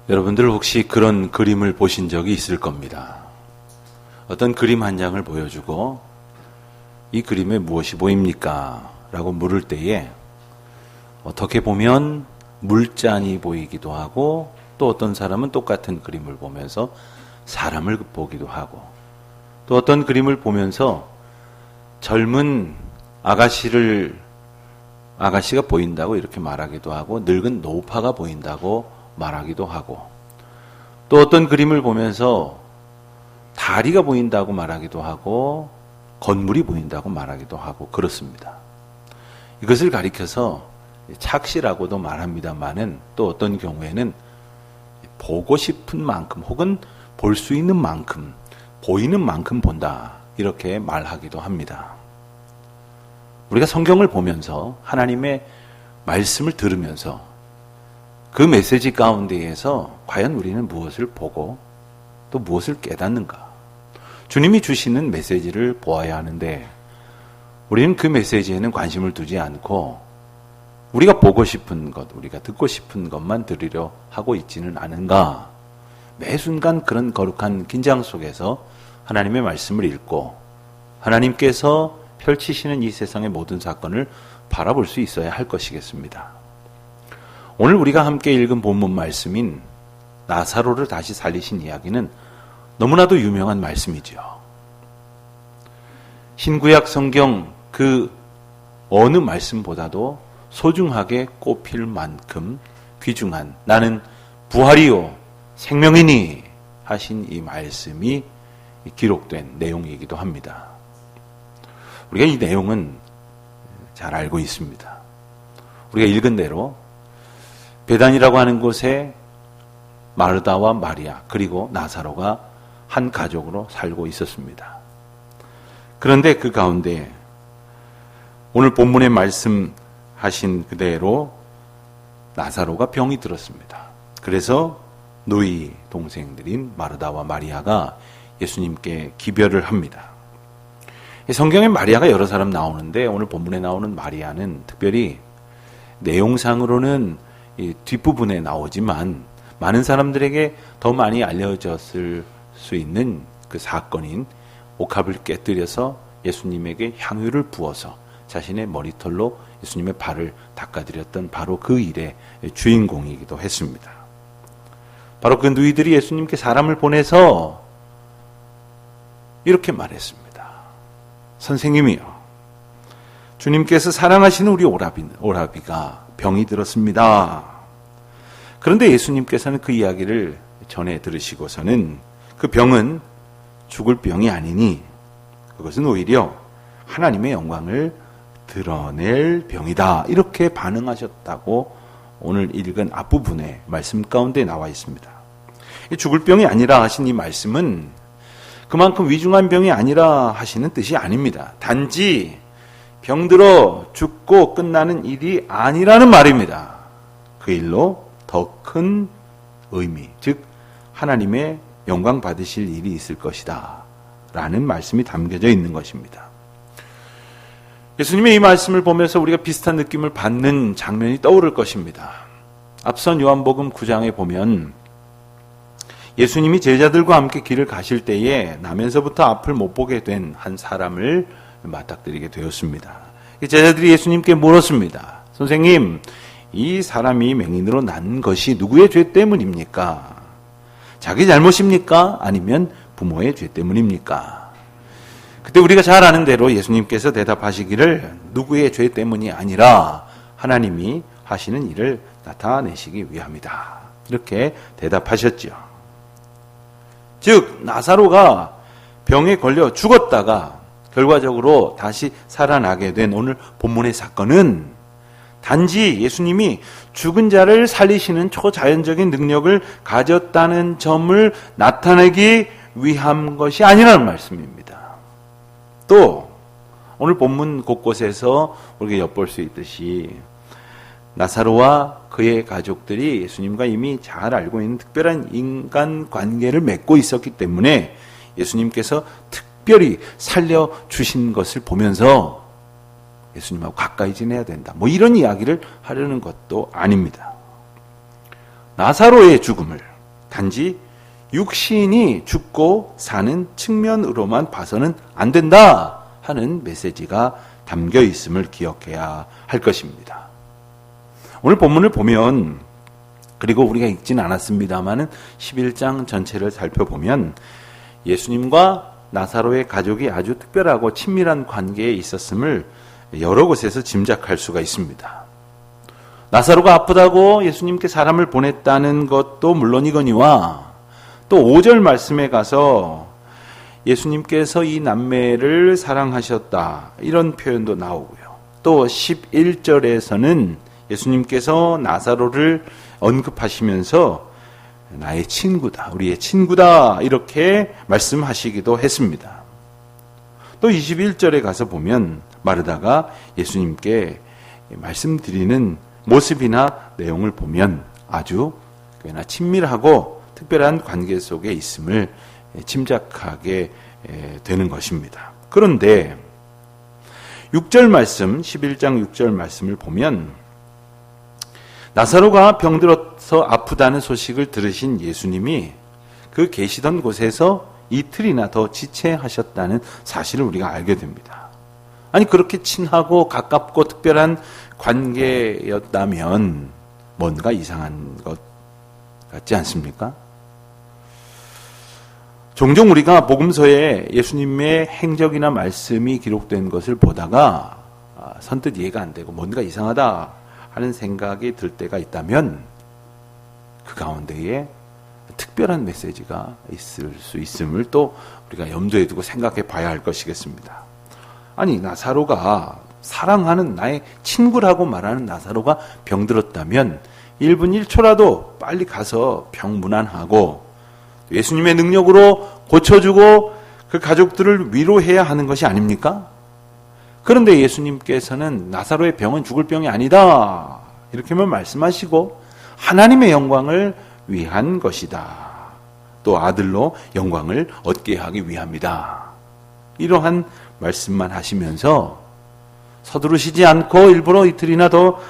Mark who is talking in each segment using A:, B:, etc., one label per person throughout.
A: 여러분들 혹시 그런 그림을 보신 적이 있을 겁니다. 어떤 그림 한 장을 보여주고 이 그림에 무엇이 보입니까? 라고 물을 때에 어떻게 보면 물잔이 보이기도 하고 또 어떤 사람은 똑같은 그림을 보면서 사람을 보기도 하고 또 어떤 그림을 보면서 젊은 아가씨가 보인다고 이렇게 말하기도 하고 늙은 노파가 보인다고 말하기도 하고 또 어떤 그림을 보면서 다리가 보인다고 말하기도 하고 건물이 보인다고 말하기도 하고 그렇습니다. 이것을 가리켜서 착시라고도 말합니다만은 또 어떤 경우에는 보고 싶은 만큼 혹은 볼 수 있는 만큼 보이는 만큼 본다 이렇게 말하기도 합니다. 우리가 성경을 보면서 하나님의 말씀을 들으면서 그 메시지 가운데에서 과연 우리는 무엇을 보고 또 무엇을 깨닫는가? 주님이 주시는 메시지를 보아야 하는데 우리는 그 메시지에는 관심을 두지 않고 우리가 보고 싶은 것, 우리가 듣고 싶은 것만 들으려 하고 있지는 않은가? 매 순간 그런 거룩한 긴장 속에서 하나님의 말씀을 읽고 하나님께서 펼치시는 이 세상의 모든 사건을 바라볼 수 있어야 할 것이겠습니다. 오늘 우리가 함께 읽은 본문 말씀인 나사로를 다시 살리신 이야기는 너무나도 유명한 말씀이죠. 신구약 성경 그 어느 말씀보다도 소중하게 꼽힐 만큼 귀중한 나는 부활이요 생명이니 하신 이 말씀이 기록된 내용이기도 합니다. 우리가 이 내용은 잘 알고 있습니다. 우리가 읽은 대로 베단이라고 하는 곳에 마르다와 마리아 그리고 나사로가 한 가족으로 살고 있었습니다. 그런데 그 가운데 오늘 본문에 말씀하신 그대로 나사로가 병이 들었습니다. 그래서 노이 동생들인 마르다와 마리아가 예수님께 기별을 합니다. 성경에 마리아가 여러 사람 나오는데 오늘 본문에 나오는 마리아는 특별히 내용상으로는 이 뒷부분에 나오지만 많은 사람들에게 더 많이 알려졌을 수 있는 그 사건인 옥합을 깨뜨려서 예수님에게 향유를 부어서 자신의 머리털로 예수님의 발을 닦아드렸던 바로 그 일의 주인공이기도 했습니다. 바로 그 누이들이 예수님께 사람을 보내서 이렇게 말했습니다. 선생님이요, 주님께서 사랑하시는 우리 오라비가 병이 들었습니다. 그런데 예수님께서는 그 이야기를 전해 들으시고서는 그 병은 죽을 병이 아니니 그것은 오히려 하나님의 영광을 드러낼 병이다. 이렇게 반응하셨다고 오늘 읽은 앞부분의 말씀 가운데 나와 있습니다. 죽을 병이 아니라 하신 이 말씀은 그만큼 위중한 병이 아니라 하시는 뜻이 아닙니다. 단지 병들어 죽고 끝나는 일이 아니라는 말입니다. 그 일로 더 큰 의미, 즉 하나님의 영광 받으실 일이 있을 것이다 라는 말씀이 담겨져 있는 것입니다. 예수님의 이 말씀을 보면서 우리가 비슷한 느낌을 받는 장면이 떠오를 것입니다. 앞선 요한복음 9장에 보면 예수님이 제자들과 함께 길을 가실 때에 나면서부터 앞을 못 보게 된 한 사람을 맞닥뜨리게 되었습니다. 제자들이 예수님께 물었습니다. 선생님, 이 사람이 맹인으로 난 것이 누구의 죄 때문입니까? 자기 잘못입니까? 아니면 부모의 죄 때문입니까? 그때 우리가 잘 아는 대로 예수님께서 대답하시기를 누구의 죄 때문이 아니라 하나님이 하시는 일을 나타내시기 위함이다. 이렇게 대답하셨죠. 즉 나사로가 병에 걸려 죽었다가 결과적으로 다시 살아나게 된 오늘 본문의 사건은 단지 예수님이 죽은 자를 살리시는 초자연적인 능력을 가졌다는 점을 나타내기 위한 것이 아니라는 말씀입니다. 또 오늘 본문 곳곳에서 우리가 엿볼 수 있듯이 나사로와 그의 가족들이 예수님과 이미 잘 알고 있는 특별한 인간 관계를 맺고 있었기 때문에 예수님께서 특별히 살려주신 것을 보면서 예수님하고 가까이 지내야 된다. 이런 이야기를 하려는 것도 아닙니다. 나사로의 죽음을 단지 육신이 죽고 사는 측면으로만 봐서는 안 된다 하는 메시지가 담겨 있음을 기억해야 할 것입니다. 오늘 본문을 보면, 그리고 우리가 읽지는 않았습니다마는 11장 전체를 살펴보면 예수님과 나사로의 가족이 아주 특별하고 친밀한 관계에 있었음을 여러 곳에서 짐작할 수가 있습니다. 나사로가 아프다고 예수님께 사람을 보냈다는 것도 물론이거니와 또 5절 말씀에 가서 예수님께서 이 남매를 사랑하셨다 이런 표현도 나오고요. 또 11절에서는 예수님께서 나사로를 언급하시면서 나의 친구다, 우리의 친구다 이렇게 말씀하시기도 했습니다. 또 21절에 가서 보면 마르다가 예수님께 말씀드리는 모습이나 내용을 보면 아주 꽤나 친밀하고 특별한 관계 속에 있음을 짐작하게 되는 것입니다. 그런데 6절 말씀, 11장 6절 말씀을 보면 나사로가 병들어서 아프다는 소식을 들으신 예수님이 그 계시던 곳에서 이틀이나 더 지체하셨다는 사실을 우리가 알게 됩니다. 아니 그렇게 친하고 가깝고 특별한 관계였다면 뭔가 이상한 것 같지 않습니까? 종종 우리가 복음서에 예수님의 행적이나 말씀이 기록된 것을 보다가 선뜻 이해가 안 되고 뭔가 이상하다 하는 생각이 들 때가 있다면 그 가운데에 특별한 메시지가 있을 수 있음을 또 우리가 염두에 두고 생각해 봐야 할 것이겠습니다. 아니 나사로가 사랑하는 나의 친구라고 말하는 나사로가 병들었다면 1분 1초라도 빨리 가서 병 문안하고 예수님의 능력으로 고쳐주고 그 가족들을 위로해야 하는 것이 아닙니까? 그런데 예수님께서는 나사로의 병은 죽을 병이 아니다 이렇게만 말씀하시고 하나님의 영광을 위한 것이다. 또 아들로 영광을 얻게 하기 위함이다. 이러한 말씀만 하시면서 서두르시지 않고 일부러 이틀이나 더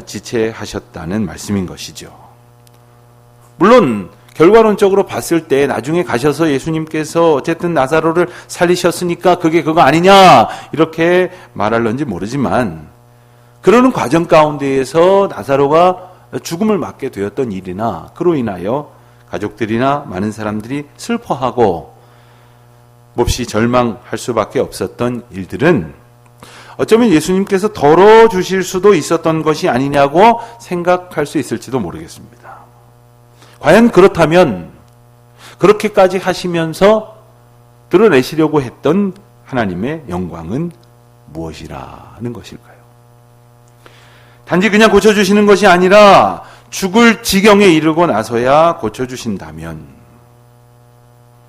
A: 지체하셨다는 말씀인 것이죠. 물론 결과론적으로 봤을 때 나중에 가셔서 예수님께서 어쨌든 나사로를 살리셨으니까 그게 그거 아니냐 이렇게 말할런지 모르지만 그러는 과정 가운데에서 나사로가 죽음을 맞게 되었던 일이나 그로 인하여 가족들이나 많은 사람들이 슬퍼하고 몹시 절망할 수밖에 없었던 일들은 어쩌면 예수님께서 덜어주실 수도 있었던 것이 아니냐고 생각할 수 있을지도 모르겠습니다. 과연 그렇다면 그렇게까지 하시면서 드러내시려고 했던 하나님의 영광은 무엇이라는 것일까요? 단지 그냥 고쳐주시는 것이 아니라 죽을 지경에 이르고 나서야 고쳐주신다면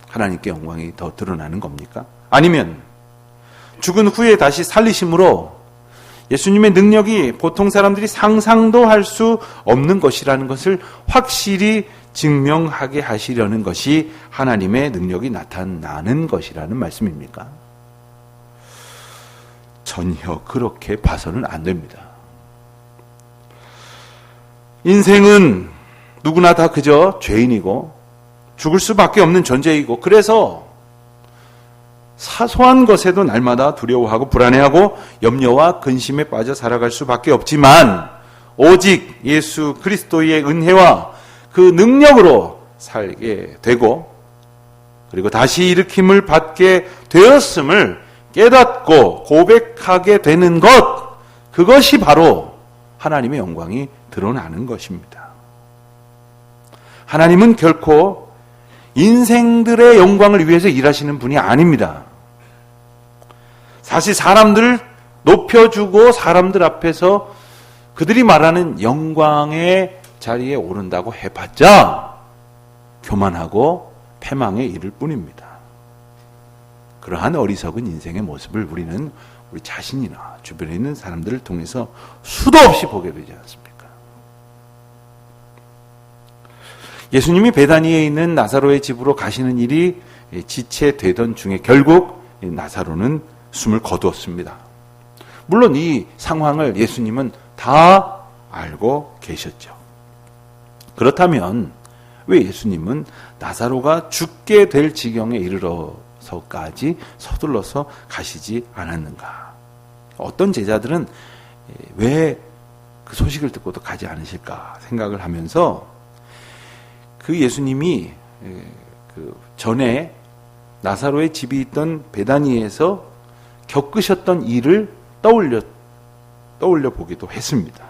A: 하나님께 영광이 더 드러나는 겁니까? 아니면 죽은 후에 다시 살리심으로 예수님의 능력이 보통 사람들이 상상도 할 수 없는 것이라는 것을 확실히 증명하게 하시려는 것이 하나님의 능력이 나타나는 것이라는 말씀입니까? 전혀 그렇게 봐서는 안 됩니다. 인생은 누구나 다 그저 죄인이고 죽을 수밖에 없는 존재이고 그래서 사소한 것에도 날마다 두려워하고 불안해하고 염려와 근심에 빠져 살아갈 수밖에 없지만 오직 예수 그리스도의 은혜와 그 능력으로 살게 되고 그리고 다시 일으킴을 받게 되었음을 깨닫고 고백하게 되는 것, 그것이 바로 하나님의 영광이 드러나는 것입니다. 하나님은 결코 인생들의 영광을 위해서 일하시는 분이 아닙니다. 사실 사람들을 높여주고 사람들 앞에서 그들이 말하는 영광의 자리에 오른다고 해봤자 교만하고 패망에 이를 뿐입니다. 그러한 어리석은 인생의 모습을 우리는 우리 자신이나 주변에 있는 사람들을 통해서 수도 없이 보게 되지 않습니까? 예수님이 베다니에 있는 나사로의 집으로 가시는 일이 지체되던 중에 결국 나사로는 숨을 거두었습니다. 물론 이 상황을 예수님은 다 알고 계셨죠. 그렇다면 왜 예수님은 나사로가 죽게 될 지경에 이르러서까지 서둘러서 가시지 않았는가? 어떤 제자들은 왜 그 소식을 듣고도 가지 않으실까 생각을 하면서 그 예수님이 그 전에 나사로의 집이 있던 베다니에서 겪으셨던 일을 떠올려 보기도 했습니다.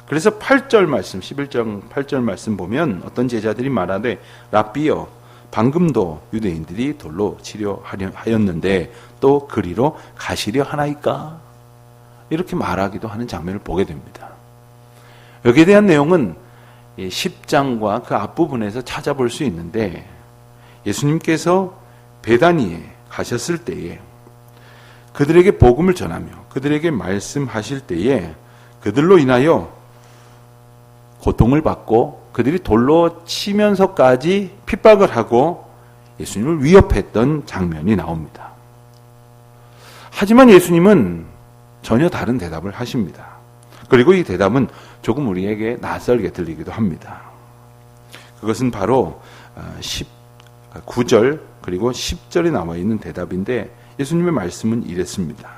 A: 그래서 8절 말씀, 11장 8절 말씀 보면 어떤 제자들이 말하되 랍비여 방금도 유대인들이 돌로 치려 하였는데 또 그리로 가시려 하나이까? 이렇게 말하기도 하는 장면을 보게 됩니다. 여기에 대한 내용은 10장과 그 앞부분에서 찾아볼 수 있는데 예수님께서 베다니에 가셨을 때에 그들에게 복음을 전하며 그들에게 말씀하실 때에 그들로 인하여 고통을 받고 그들이 돌로 치면서까지 핍박을 하고 예수님을 위협했던 장면이 나옵니다. 하지만 예수님은 전혀 다른 대답을 하십니다. 그리고 이 대답은 조금 우리에게 낯설게 들리기도 합니다. 그것은 바로 9절 그리고 10절에 나와 있는 대답인데 예수님의 말씀은 이랬습니다.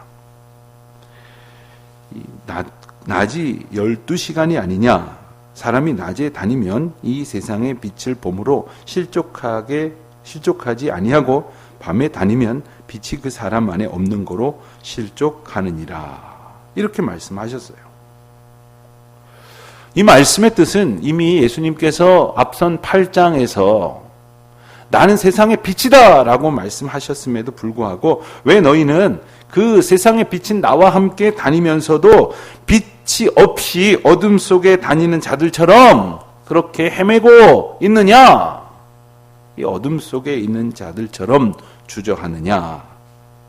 A: 낮이 12시간이 아니냐? 사람이 낮에 다니면 이 세상의 빛을 봄으로 실족하지 아니하고 밤에 다니면 빛이 그 사람 안에 없는 거로 실족하느니라. 이렇게 말씀하셨어요. 이 말씀의 뜻은 이미 예수님께서 앞선 8장에서 나는 세상의 빛이다 라고 말씀하셨음에도 불구하고 왜 너희는 그 세상의 빛인 나와 함께 다니면서도 빛이 없이 어둠 속에 다니는 자들처럼 그렇게 헤매고 있느냐? 이 어둠 속에 있는 자들처럼 주저하느냐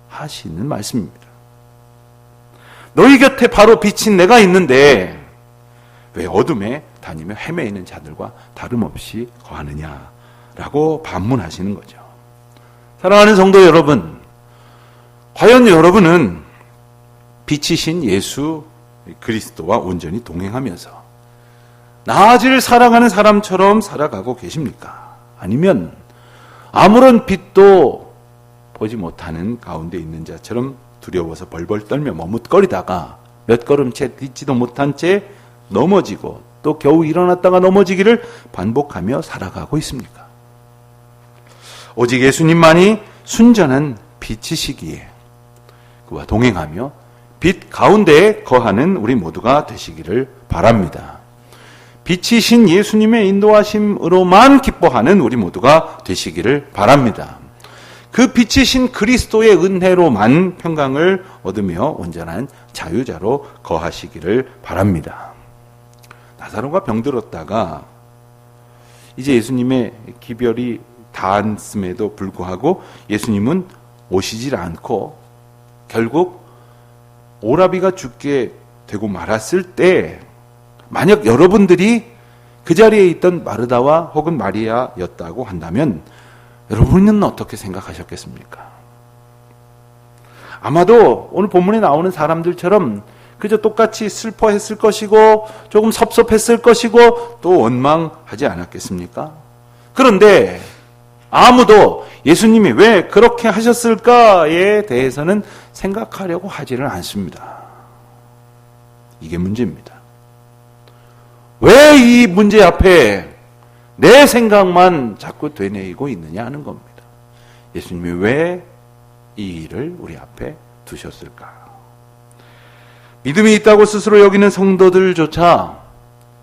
A: 하시는 말씀입니다. 너희 곁에 바로 빛인 내가 있는데 왜 어둠에 다니며 헤매이는 자들과 다름없이 거하느냐라고 반문하시는 거죠. 사랑하는 성도 여러분, 과연 여러분은 빛이신 예수 그리스도와 온전히 동행하면서 낮을 살아가는 사람처럼 살아가고 계십니까? 아니면 아무런 빛도 보지 못하는 가운데 있는 자처럼 두려워서 벌벌 떨며 머뭇거리다가 몇 걸음째 딛지도 못한 채 넘어지고 또 겨우 일어났다가 넘어지기를 반복하며 살아가고 있습니까? 오직 예수님만이 순전한 빛이시기에 그와 동행하며 빛 가운데에 거하는 우리 모두가 되시기를 바랍니다. 빛이신 예수님의 인도하심으로만 기뻐하는 우리 모두가 되시기를 바랍니다. 그 빛이신 그리스도의 은혜로만 평강을 얻으며 온전한 자유자로 거하시기를 바랍니다. 나사로가 병들었다가 이제 예수님의 기별이 닿았음에도 불구하고 예수님은 오시질 않고 결국 오라비가 죽게 되고 말았을 때 만약 여러분들이 그 자리에 있던 마르다와 혹은 마리아였다고 한다면 여러분은 어떻게 생각하셨겠습니까? 아마도 오늘 본문에 나오는 사람들처럼 그저 똑같이 슬퍼했을 것이고 조금 섭섭했을 것이고 또 원망하지 않았겠습니까? 그런데 아무도 예수님이 왜 그렇게 하셨을까에 대해서는 생각하려고 하지를 않습니다. 이게 문제입니다. 왜 이 문제 앞에 내 생각만 자꾸 되뇌이고 있느냐 하는 겁니다. 예수님이 왜 이 일을 우리 앞에 두셨을까? 믿음이 있다고 스스로 여기는 성도들조차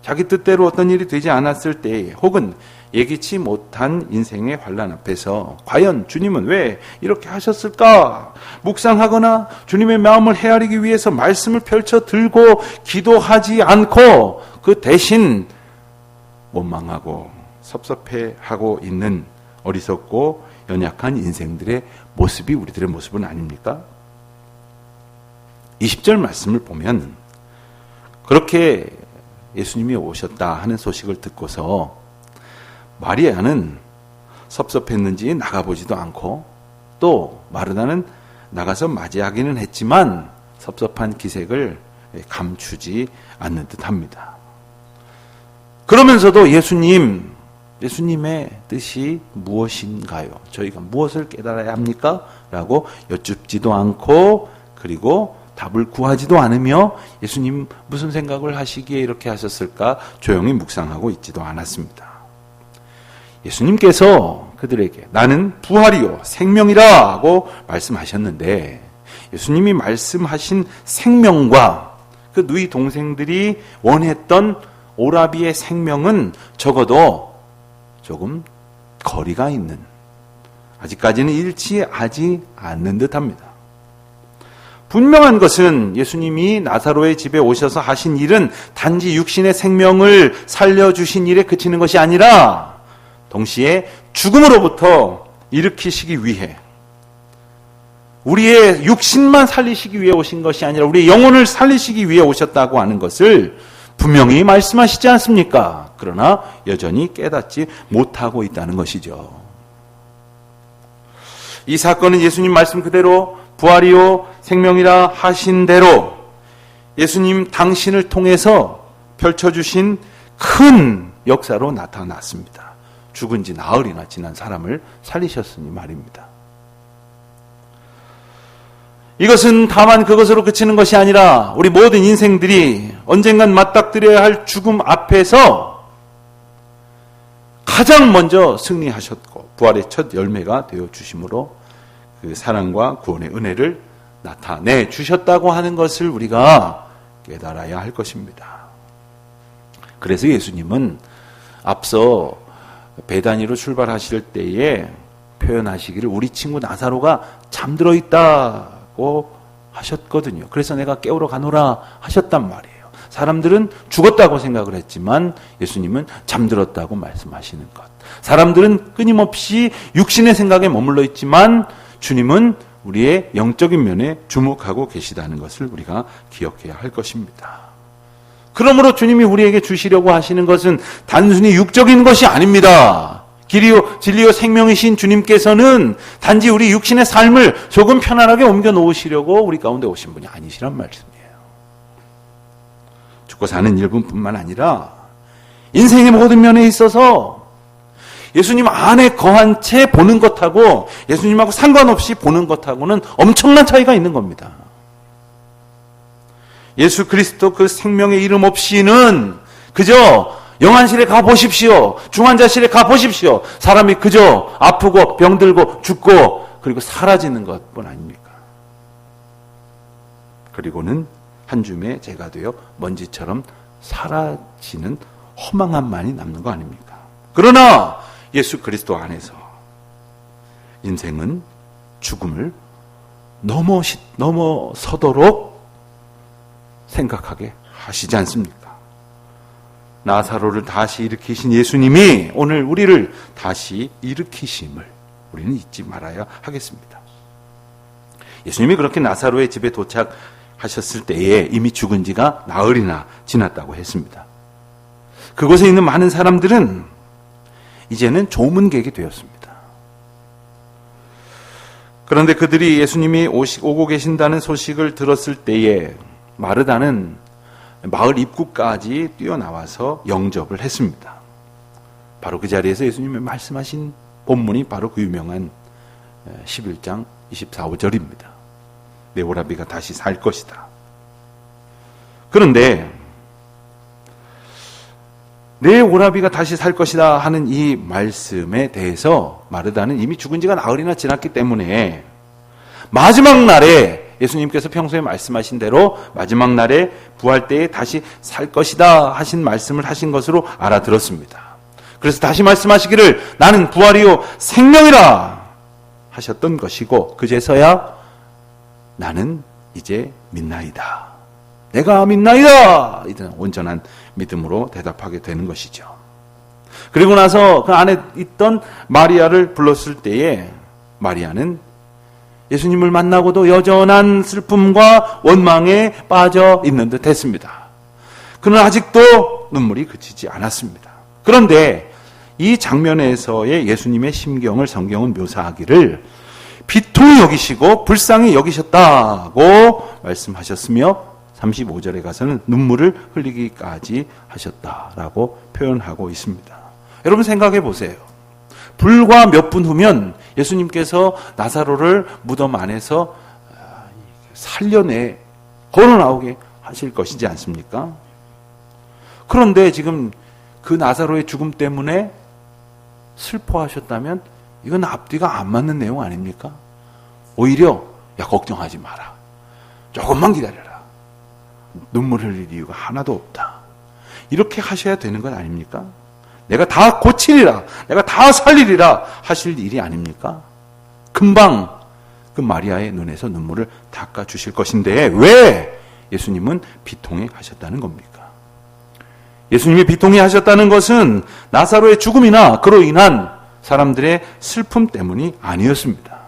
A: 자기 뜻대로 어떤 일이 되지 않았을 때 혹은 예기치 못한 인생의 환난 앞에서 과연 주님은 왜 이렇게 하셨을까? 묵상하거나 주님의 마음을 헤아리기 위해서 말씀을 펼쳐 들고 기도하지 않고 그 대신 원망하고 섭섭해하고 있는 어리석고 연약한 인생들의 모습이 우리들의 모습은 아닙니까? 20절 말씀을 보면 그렇게 예수님이 오셨다 하는 소식을 듣고서 마리아는 섭섭했는지 나가보지도 않고 또 마르다는 나가서 맞이하기는 했지만 섭섭한 기색을 감추지 않는 듯합니다. 그러면서도 예수님 예수님의 뜻이 무엇인가요? 저희가 무엇을 깨달아야 합니까? 라고 여쭙지도 않고 그리고 답을 구하지도 않으며 예수님 무슨 생각을 하시기에 이렇게 하셨을까 조용히 묵상하고 있지도 않았습니다. 예수님께서 그들에게 나는 부활이요 생명이라 하고 말씀하셨는데 예수님이 말씀하신 생명과 그 누이 동생들이 원했던 오라비의 생명은 적어도 조금 거리가 있는, 아직까지는 일치하지 않는 듯합니다. 분명한 것은 예수님이 나사로의 집에 오셔서 하신 일은 단지 육신의 생명을 살려주신 일에 그치는 것이 아니라 동시에 죽음으로부터 일으키시기 위해 우리의 육신만 살리시기 위해 오신 것이 아니라 우리의 영혼을 살리시기 위해 오셨다고 하는 것을 분명히 말씀하시지 않습니까? 그러나 여전히 깨닫지 못하고 있다는 것이죠. 이 사건은 예수님 말씀 그대로 부활이요 생명이라 하신 대로 예수님 당신을 통해서 펼쳐주신 큰 역사로 나타났습니다. 죽은 지 나흘이나 지난 사람을 살리셨으니 말입니다. 이것은 다만 그것으로 그치는 것이 아니라 우리 모든 인생들이 언젠간 맞닥뜨려야 할 죽음 앞에서 가장 먼저 승리하셨고 부활의 첫 열매가 되어 주심으로 그 사랑과 구원의 은혜를 나타내 주셨다고 하는 것을 우리가 깨달아야 할 것입니다. 그래서 예수님은 앞서 베다니로 출발하실 때에 표현하시기를 우리 친구 나사로가 잠들어 있다고 하셨거든요. 그래서 내가 깨우러 가노라 하셨단 말이에요. 사람들은 죽었다고 생각을 했지만 예수님은 잠들었다고 말씀하시는 것. 사람들은 끊임없이 육신의 생각에 머물러 있지만 주님은 우리의 영적인 면에 주목하고 계시다는 것을 우리가 기억해야 할 것입니다. 그러므로 주님이 우리에게 주시려고 하시는 것은 단순히 육적인 것이 아닙니다. 길이요 진리요 생명이신 주님께서는 단지 우리 육신의 삶을 조금 편안하게 옮겨 놓으시려고 우리 가운데 오신 분이 아니시란 말씀이에요. 죽고 사는 일분뿐만 아니라 인생의 모든 면에 있어서 예수님 안에 거한 채 보는 것하고 예수님하고 상관없이 보는 것하고는 엄청난 차이가 있는 겁니다. 예수 그리스도 그 생명의 이름 없이는 그저 영안실에 가보십시오. 중환자실에 가보십시오. 사람이 그저 아프고 병들고 죽고 그리고 사라지는 것뿐 아닙니까? 그리고는 한 줌의 재가 되어 먼지처럼 사라지는 허망함만이 남는 거 아닙니까? 그러나 예수 그리스도 안에서 인생은 죽음을 넘어서도록 생각하게 하시지 않습니까? 나사로를 다시 일으키신 예수님이 오늘 우리를 다시 일으키심을 우리는 잊지 말아야 하겠습니다. 예수님이 그렇게 나사로의 집에 도착하셨을 때에 이미 죽은 지가 나흘이나 지났다고 했습니다. 그곳에 있는 많은 사람들은 이제는 조문객이 되었습니다. 그런데 그들이 예수님이 오고 계신다는 소식을 들었을 때에 마르다는 마을 입구까지 뛰어나와서 영접을 했습니다. 바로 그 자리에서 예수님이 말씀하신 본문이 바로 그 유명한 11장 24절입니다. 내 오라비가 다시 살 것이다. 그런데 내 오라비가 다시 살 것이다 하는 이 말씀에 대해서 마르다는 이미 죽은 지가 나흘이나 지났기 때문에 마지막 날에 예수님께서 평소에 말씀하신 대로 마지막 날에 부활 때에 다시 살 것이다 하신 말씀을 하신 것으로 알아들었습니다. 그래서 다시 말씀하시기를 나는 부활이요 생명이라 하셨던 것이고 그제서야 나는 이제 믿나이다. 내가 믿나이다. 이런 온전한 믿음으로 대답하게 되는 것이죠. 그리고 나서 그 안에 있던 마리아를 불렀을 때에 마리아는 예수님을 만나고도 여전한 슬픔과 원망에 빠져 있는 듯 했습니다. 그는 아직도 눈물이 그치지 않았습니다. 그런데 이 장면에서의 예수님의 심경을 성경은 묘사하기를 비통히 여기시고 불쌍히 여기셨다고 말씀하셨으며 35절에 가서는 눈물을 흘리기까지 하셨다라고 표현하고 있습니다. 여러분 생각해 보세요. 불과 몇 분 후면 예수님께서 나사로를 무덤 안에서 살려내 걸어 나오게 하실 것이지 않습니까? 그런데 지금 그 나사로의 죽음 때문에 슬퍼하셨다면 이건 앞뒤가 안 맞는 내용 아닙니까? 오히려 야 걱정하지 마라. 조금만 기다려라. 눈물 흘릴 이유가 하나도 없다. 이렇게 하셔야 되는 것 아닙니까? 내가 다 고치리라. 내가 다 살리리라 하실 일이 아닙니까? 금방 그 마리아의 눈에서 눈물을 닦아주실 것인데 왜 예수님은 비통해 하셨다는 겁니까? 예수님이 비통해 하셨다는 것은 나사로의 죽음이나 그로 인한 사람들의 슬픔 때문이 아니었습니다.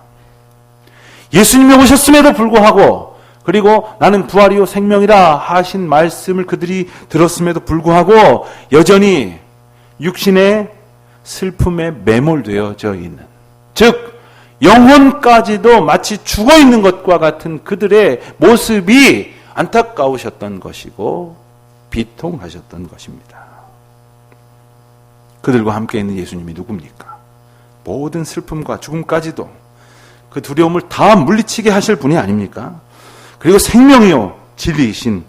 A: 예수님이 오셨음에도 불구하고 그리고 나는 부활이요 생명이라 하신 말씀을 그들이 들었음에도 불구하고 여전히 육신의 슬픔에 매몰되어져 있는, 즉 영혼까지도 마치 죽어 있는 것과 같은 그들의 모습이 안타까우셨던 것이고 비통하셨던 것입니다. 그들과 함께 있는 예수님이 누굽니까? 모든 슬픔과 죽음까지도 그 두려움을 다 물리치게 하실 분이 아닙니까? 그리고 생명이요 진리이신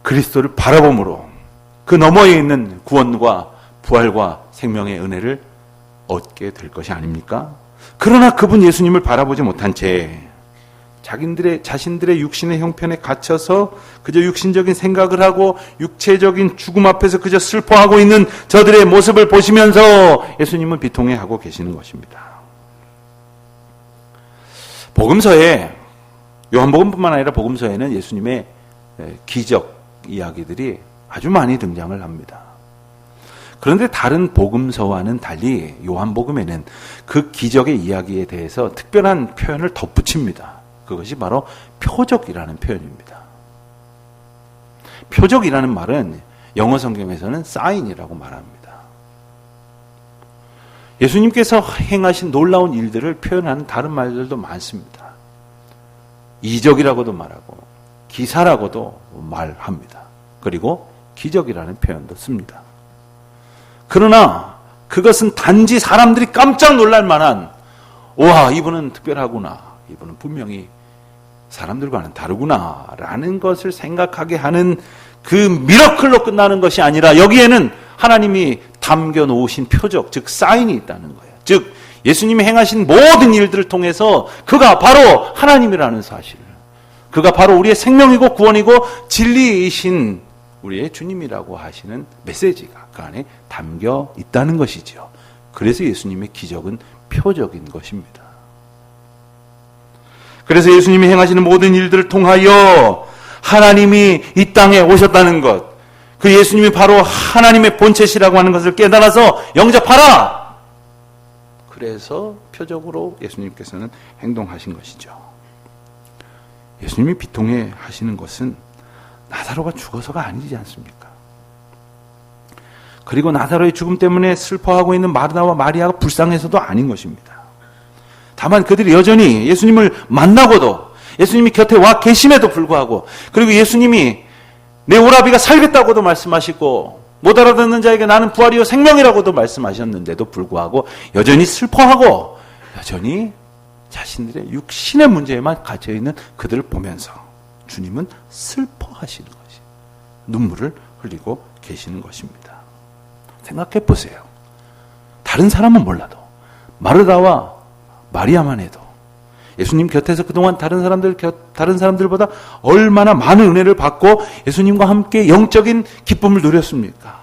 A: 그리스도를 바라봄으로 그 너머에 있는 구원과 부활과 생명의 은혜를 얻게 될 것이 아닙니까? 그러나 그분 예수님을 바라보지 못한 채 자신들의 육신의 형편에 갇혀서 그저 육신적인 생각을 하고 육체적인 죽음 앞에서 그저 슬퍼하고 있는 저들의 모습을 보시면서 예수님은 비통해하고 계시는 것입니다. 복음서에, 요한복음뿐만 아니라 복음서에는 예수님의 기적 이야기들이 아주 많이 등장을 합니다. 그런데 다른 복음서와는 달리 요한복음에는 그 기적의 이야기에 대해서 특별한 표현을 덧붙입니다. 그것이 바로 표적이라는 표현입니다. 표적이라는 말은 영어 성경에서는 사인이라고 말합니다. 예수님께서 행하신 놀라운 일들을 표현하는 다른 말들도 많습니다. 이적이라고도 말하고 기사라고도 말합니다. 그리고 기적이라는 표현도 씁니다. 그러나 그것은 단지 사람들이 깜짝 놀랄 만한, 와, 이분은 특별하구나, 이분은 분명히 사람들과는 다르구나 라는 것을 생각하게 하는 그 미러클로 끝나는 것이 아니라 여기에는 하나님이 담겨 놓으신 표적, 즉 사인이 있다는 거예요. 즉 예수님이 행하신 모든 일들을 통해서 그가 바로 하나님이라는 사실, 그가 바로 우리의 생명이고 구원이고 진리이신 우리의 주님이라고 하시는 메시지가 그 안에 담겨 있다는 것이죠. 그래서 예수님의 기적은 표적인 것입니다. 그래서 예수님이 행하시는 모든 일들을 통하여 하나님이 이 땅에 오셨다는 것, 그 예수님이 바로 하나님의 본체시라고 하는 것을 깨달아서 영접하라! 그래서 표적으로 예수님께서는 행동하신 것이죠. 예수님이 비통해 하시는 것은 나사로가 죽어서가 아니지 않습니까? 그리고 나사로의 죽음 때문에 슬퍼하고 있는 마르다와 마리아가 불쌍해서도 아닌 것입니다. 다만 그들이 여전히 예수님을 만나고도 예수님이 곁에 와 계심에도 불구하고 그리고 예수님이 내 오라비가 살겠다고도 말씀하시고 못 알아듣는 자에게 나는 부활이요 생명이라고도 말씀하셨는데도 불구하고 여전히 슬퍼하고 여전히 자신들의 육신의 문제에만 갇혀있는 그들을 보면서 주님은 슬퍼하시는 것이, 눈물을 흘리고 계시는 것입니다. 생각해 보세요. 다른 사람은 몰라도 마르다와 마리아만 해도 예수님 곁에서 그동안 다른 사람들보다 얼마나 많은 은혜를 받고 예수님과 함께 영적인 기쁨을 누렸습니까?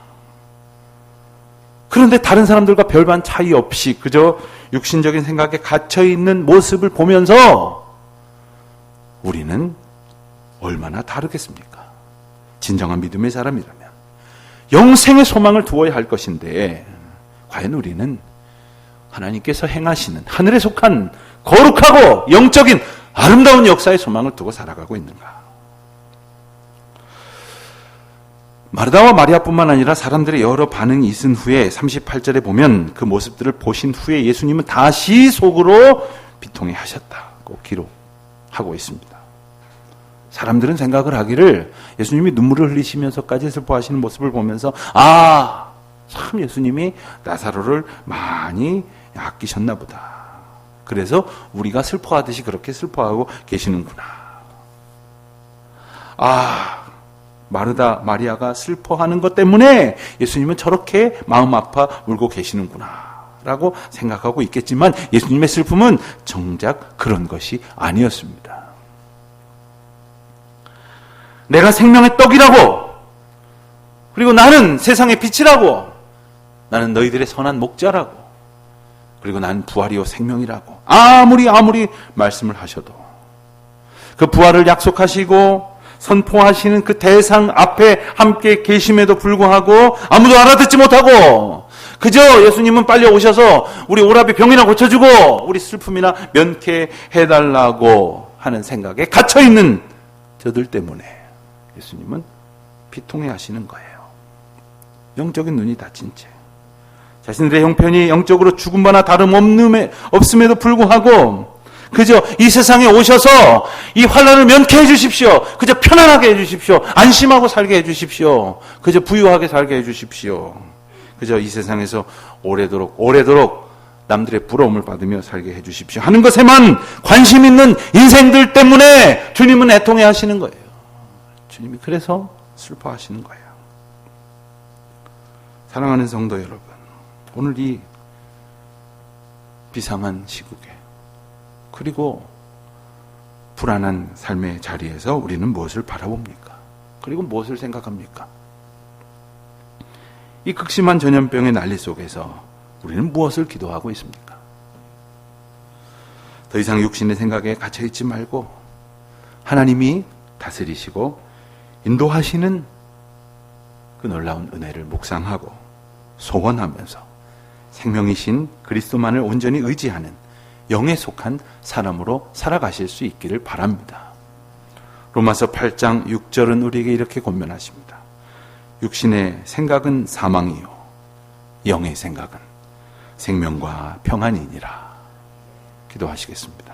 A: 그런데 다른 사람들과 별반 차이 없이 그저 육신적인 생각에 갇혀있는 모습을 보면서 우리는 얼마나 다르겠습니까? 진정한 믿음의 사람이라면 영생의 소망을 두어야 할 것인데 과연 우리는 하나님께서 행하시는 하늘에 속한 거룩하고 영적인 아름다운 역사의 소망을 두고 살아가고 있는가? 마르다와 마리아뿐만 아니라 사람들의 여러 반응이 있은 후에 38절에 보면 그 모습들을 보신 후에 예수님은 다시 속으로 비통해 하셨다고 기록하고 있습니다. 사람들은 생각을 하기를 예수님이 눈물을 흘리시면서까지 슬퍼하시는 모습을 보면서 참 예수님이 나사로를 많이 아끼셨나 보다. 그래서 우리가 슬퍼하듯이 그렇게 슬퍼하고 계시는구나. 마르다 마리아가 슬퍼하는 것 때문에 예수님은 저렇게 마음 아파 울고 계시는구나 라고 생각하고 있겠지만, 예수님의 슬픔은 정작 그런 것이 아니었습니다. 내가 생명의 떡이라고, 그리고 나는 세상의 빛이라고, 나는 너희들의 선한 목자라고, 그리고 나는 부활이요 생명이라고 아무리 말씀을 하셔도, 그 부활을 약속하시고 선포하시는 그 대상 앞에 함께 계심에도 불구하고 아무도 알아듣지 못하고, 그저 예수님은 빨리 오셔서 우리 오라비 병이나 고쳐주고 우리 슬픔이나 면케해달라고 하는 생각에 갇혀있는 저들 때문에 예수님은 비통해 하시는 거예요. 영적인 눈이 닫힌 채 자신들의 형편이 영적으로 죽은 바나 다름없음에도 불구하고 그저 이 세상에 오셔서 이 환난을 면케해 주십시오. 그저 편안하게 해 주십시오. 안심하고 살게 해 주십시오. 그저 부유하게 살게 해 주십시오. 그저 이 세상에서 오래도록 남들의 부러움을 받으며 살게 해 주십시오 하는 것에만 관심 있는 인생들 때문에 주님은 애통해 하시는 거예요. 주님이 그래서 슬퍼하시는 거예요. 사랑하는 성도 여러분, 오늘 이 비상한 시국에, 그리고 불안한 삶의 자리에서 우리는 무엇을 바라봅니까? 그리고 무엇을 생각합니까? 이 극심한 전염병의 난리 속에서 우리는 무엇을 기도하고 있습니까? 더 이상 육신의 생각에 갇혀있지 말고 하나님이 다스리시고 인도하시는 그 놀라운 은혜를 묵상하고 소원하면서 생명이신 그리스도만을 온전히 의지하는 영에 속한 사람으로 살아가실 수 있기를 바랍니다. 로마서 8장 6절은 우리에게 이렇게 권면하십니다. 육신의 생각은 사망이요 영의 생각은 생명과 평안이니라. 기도하시겠습니다.